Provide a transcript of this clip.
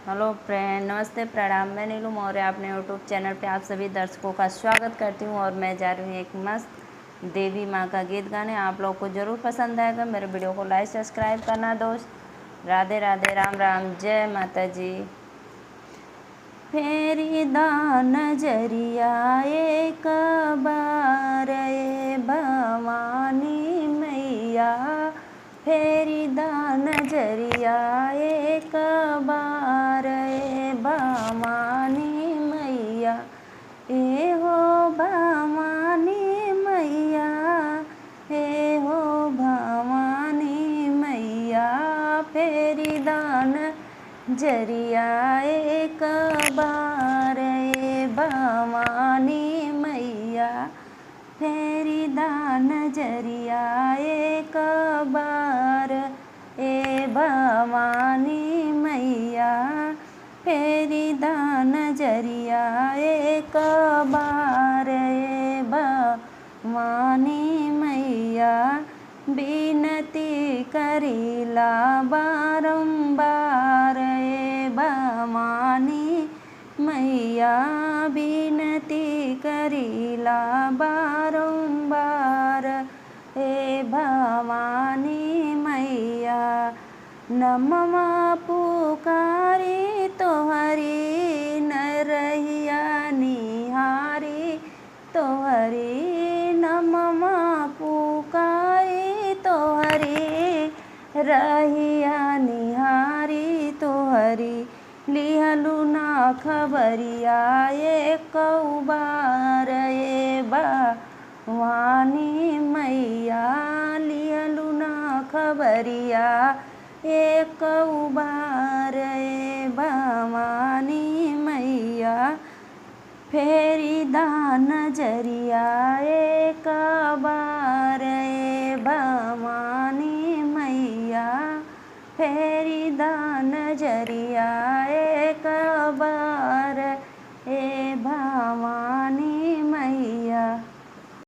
Hello friend, नमस्ते, प्रणाम। मैं नीलू मौर्य अपने यूट्यूब चैनल पे आप सभी दर्शकों का स्वागत करती हूँ और मैं जा रही हूँ एक मस्त देवी माँ का गीत गाने। आप लोग को ज़रूर पसंद आएगा। मेरे वीडियो को लाइक सब्सक्राइब करना दोस्त। राधे राधे, राम राम, जय माता जी। फेरी दा नजरिया एक बार ए भवानी मैया, फेरी दा नजरिया एक बार ए भवानी मैया, ए हो भवानी मैया, ए हो भवानी मैया, फेरी दान जरिया एक बार ए भवानी मैया, फेरी दान जरिया एक बार ए भवानी मैया, फेरी दान जरिया एक बार ए भवानी मैया, बिनती करीला बारंबार ए भवानी मैया, बिनती करीला बारंबार ए भवानी मैया, नमवा पुकारी तोहरी नरहिया निहारी तोहरी, नमवा पुकारी तोहरी रहिया निहारी तोहरी, लिहलु ना खबरिया एक बार ए भवानी मैया, लिहलु ना खबरिया एक बार ए भवानी मैया, फेरी दान जरिया एक बार ए भवानी मैया, फेरी दान जरिया एक बार।